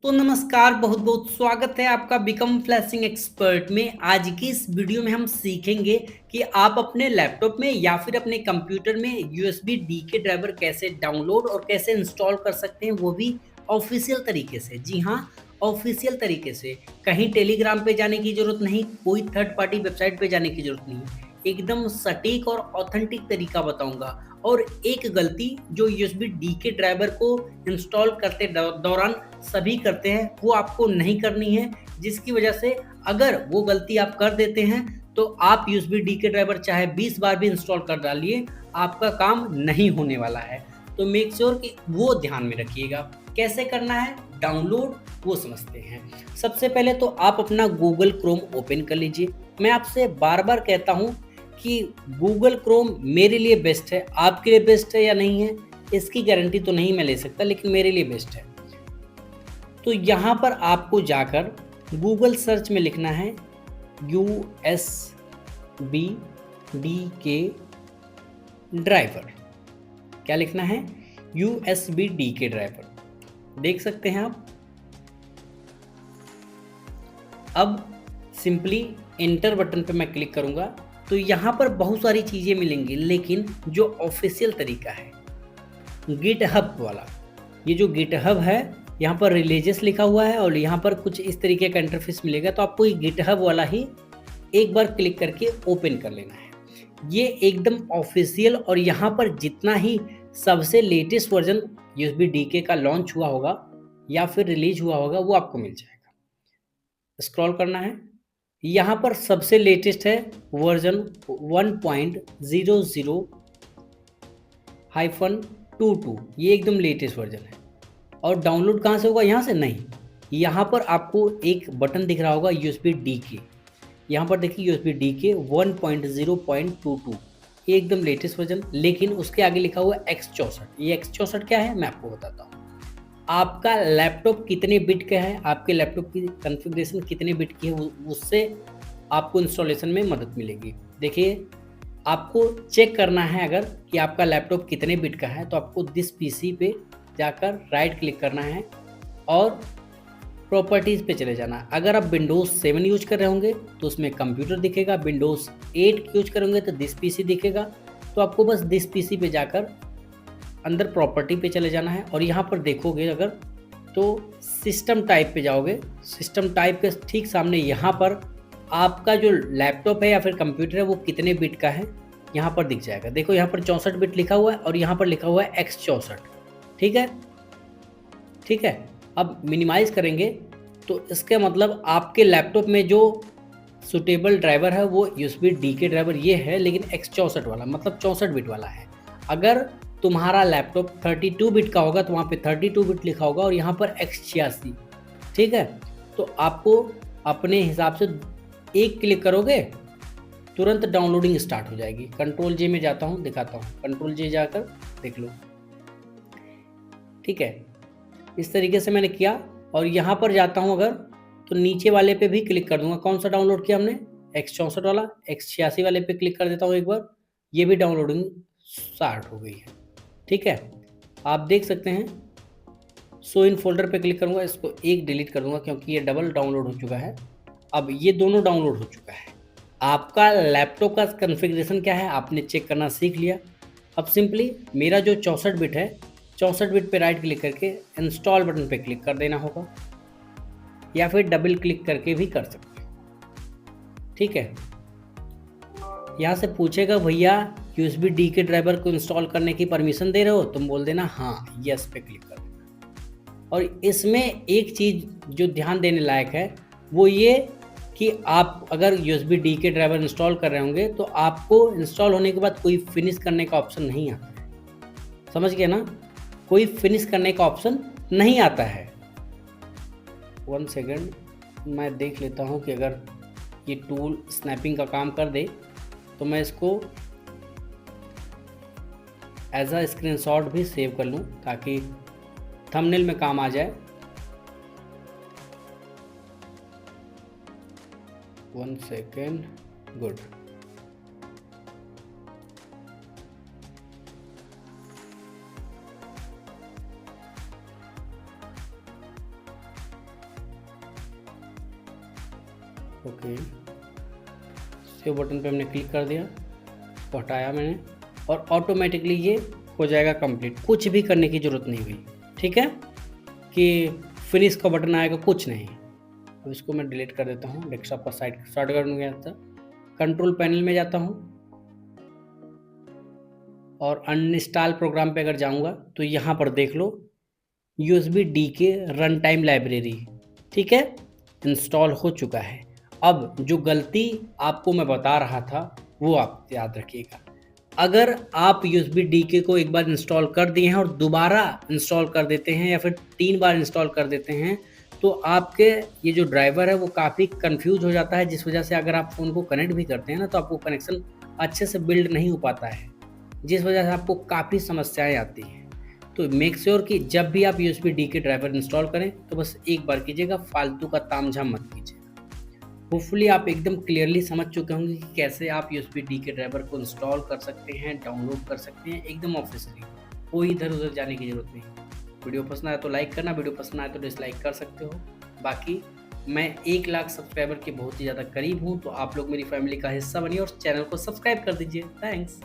तो नमस्कार, बहुत बहुत स्वागत है आपका बिकम फ्लैशिंग एक्सपर्ट में। आज की इस वीडियो में हम सीखेंगे कि आप अपने लैपटॉप में या फिर अपने कंप्यूटर में यूएसबी डी के ड्राइवर कैसे डाउनलोड और कैसे इंस्टॉल कर सकते हैं, वो भी ऑफिशियल तरीके से। जी हाँ, ऑफिशियल तरीके से। कहीं टेलीग्राम पे जाने की जरूरत नहीं, कोई थर्ड पार्टी वेबसाइट पे जाने की जरूरत नहीं। एकदम सटीक और ऑथेंटिक तरीका बताऊंगा। और एक गलती जो यूएसबी डी के ड्राइवर को इंस्टॉल करते दौरान सभी करते हैं, वो आपको नहीं करनी है। जिसकी वजह से अगर वो गलती आप कर देते हैं तो आप यूएसबी डी के ड्राइवर चाहे 20 बार भी इंस्टॉल कर डालिए, आपका काम नहीं होने वाला है। तो मेक श्योर कि वो ध्यान में रखिएगा। कैसे करना है डाउनलोड, वो समझते हैं। सबसे पहले तो आप अपना गूगल क्रोम ओपन कर लीजिए। मैं आपसे बार बार कहता हूँ कि गूगल क्रोम मेरे लिए बेस्ट है। आपके लिए बेस्ट है या नहीं है इसकी गारंटी तो नहीं मैं ले सकता, लेकिन मेरे लिए बेस्ट है। तो यहाँ पर आपको जाकर गूगल सर्च में लिखना है USB DK ड्राइवर। क्या लिखना है? USB DK driver. देख सकते हैं आप। अब सिंपली एंटर बटन पे मैं क्लिक करूंगा तो यहाँ पर बहुत सारी चीज़ें मिलेंगी, लेकिन जो ऑफिशियल तरीका है गिटहब वाला, ये जो गिटहब है यहाँ पर रिलीजियस लिखा हुआ है और यहाँ पर कुछ इस तरीके का इंटरफेस मिलेगा। तो आपको ये गिटहब वाला ही एक बार क्लिक करके ओपन कर लेना है। ये एकदम ऑफिशियल और यहाँ पर जितना ही सबसे लेटेस्ट वर्जन यूएसबी डीके का लॉन्च हुआ होगा या फिर रिलीज हुआ होगा वो आपको मिल जाएगा। स्क्रॉल करना है, यहाँ पर सबसे लेटेस्ट है वर्जन 1.00-22, ये एकदम लेटेस्ट वर्जन है। और डाउनलोड कहाँ से होगा? यहाँ से नहीं, यहाँ पर आपको एक बटन दिख रहा होगा यूएसबी डीके। यहाँ पर देखिए यूएसबी डीके 1.0.22, ये एकदम लेटेस्ट वर्जन। लेकिन उसके आगे लिखा हुआ X64। ये X64 क्या है मैं आपको बताता हूँ। आपका लैपटॉप कितने बिट का है, आपके लैपटॉप की कॉन्फ़िगरेशन कितने बिट की है, उससे आपको इंस्टॉलेशन में मदद मिलेगी। देखिए, आपको चेक करना है अगर कि आपका लैपटॉप कितने बिट का है, तो आपको दिस पीसी पे जाकर राइट क्लिक करना है और प्रॉपर्टीज़ पे चले जाना है। अगर आप विंडोज़ 7 यूज कर रहे होंगे तो उसमें कंप्यूटर दिखेगा, विंडोज़ 8 यूज करेंगे तो दिस पीसी दिखेगा। तो आपको बस दिस पीसी पे जाकर अंदर प्रॉपर्टी पे चले जाना है और यहाँ पर देखोगे अगर तो सिस्टम टाइप पे जाओगे। सिस्टम टाइप के ठीक सामने यहाँ पर आपका जो लैपटॉप है या फिर कंप्यूटर है वो कितने बिट का है यहाँ पर दिख जाएगा। देखो यहाँ पर 64 बिट लिखा हुआ है और यहाँ पर लिखा हुआ है X64। ठीक है, ठीक है। अब मिनिमाइज करेंगे तो इसका मतलब आपके लैपटॉप में जो सुटेबल ड्राइवर है वो यूएसबी डीके ड्राइवर ये है, लेकिन X64 वाला, मतलब 64 बिट वाला है। अगर तुम्हारा लैपटॉप 32 बिट का होगा तो वहाँ पे 32 बिट लिखा होगा और यहाँ पर X86। ठीक है, तो आपको अपने हिसाब से एक क्लिक करोगे तुरंत डाउनलोडिंग स्टार्ट हो जाएगी। कंट्रोल जे में जाता हूँ, दिखाता हूँ। कंट्रोल जे जाकर देख लो। ठीक है, इस तरीके से मैंने किया और यहाँ पर जाता हूँ अगर तो नीचे वाले पे भी क्लिक कर दूंगा। कौन सा डाउनलोड किया हमने? X64 वाला। X86 वाले पे क्लिक कर देता हूँ एक बार, ये भी डाउनलोडिंग स्टार्ट हो गई है। ठीक है, आप देख सकते हैं। शो इन फोल्डर पे क्लिक करूँगा, इसको एक डिलीट कर दूंगा क्योंकि ये डबल डाउनलोड हो चुका है। अब ये दोनों डाउनलोड हो चुका है। आपका लैपटॉप का कॉन्फ़िगरेशन क्या है आपने चेक करना सीख लिया। अब सिंपली मेरा जो 64 बिट है, 64 बिट पे राइट क्लिक करके इंस्टॉल बटन पे क्लिक कर देना होगा या फिर डबल क्लिक करके भी कर सकते हैं। ठीक है, यहाँ से पूछेगा भैया यूएसबी डी के ड्राइवर को इंस्टॉल करने की परमिशन दे रहे हो? तुम बोल देना हाँ, यस पे क्लिक कर देना। और इसमें एक चीज़ जो ध्यान देने लायक है वो ये कि आप अगर यूएसबी डी के ड्राइवर इंस्टॉल कर रहे होंगे तो आपको इंस्टॉल होने के बाद कोई फिनिश करने का ऑप्शन नहीं आता है। समझ गए ना? कोई फिनिश करने का ऑप्शन नहीं आता है। 1 सेकेंड, मैं देख लेता हूँ कि अगर ये टूल स्नैपिंग का काम कर दे तो मैं इसको एज अ स्क्रीनशॉट भी सेव कर लूँ ताकि थंबनेल में काम आ जाए। 1 second, good. Okay, save button पे हमने क्लिक कर दिया, तो हटाया मैंने, और ऑटोमेटिकली ये हो जाएगा कंप्लीट। कुछ भी करने की ज़रूरत नहीं हुई, ठीक है, कि फिनिश का बटन आएगा, कुछ नहीं। अब इसको मैं डिलीट कर देता हूँ, डेस्कटॉप का साइड शॉर्टकट में गया था, कंट्रोल पैनल में जाता हूँ और अनइंस्टॉल प्रोग्राम पे अगर जाऊँगा तो यहाँ पर देख लो USB D के रन टाइम लाइब्रेरी, ठीक है, इंस्टॉल हो चुका है। अब जो गलती आपको मैं बता रहा था वो आप याद रखिएगा। अगर आप USB DK को एक बार इंस्टॉल कर दिए हैं और दोबारा इंस्टॉल कर देते हैं या फिर 3 बार इंस्टॉल कर देते हैं, तो आपके ये जो ड्राइवर है वो काफ़ी कंफ्यूज हो जाता है, जिस वजह से अगर आप फ़ोन को कनेक्ट भी करते हैं ना, तो आपको कनेक्शन अच्छे से बिल्ड नहीं हो पाता है, जिस वजह से आपको काफ़ी समस्याएँ आती हैं। तो मेक श्योर कि जब भी आप USB D के ड्राइवर इंस्टॉल करें तो बस एक बार कीजिएगा, फालतू का तामझाम मत कीजिएगा। होपफुली आप एकदम क्लियरली समझ चुके होंगे कि कैसे आप USB D के ड्राइवर को इंस्टॉल कर सकते हैं, डाउनलोड कर सकते हैं एकदम ऑफिशियली, कोई इधर उधर जाने की ज़रूरत नहीं। वीडियो पसंद आया तो लाइक करना, वीडियो पसंद आया तो डिसलाइक कर सकते हो। बाकी मैं 1 लाख सब्सक्राइबर के बहुत ही ज़्यादा करीब हूँ, तो आप लोग मेरी फैमिली का हिस्सा बनिए और चैनल को सब्सक्राइब कर दीजिए। थैंक्स।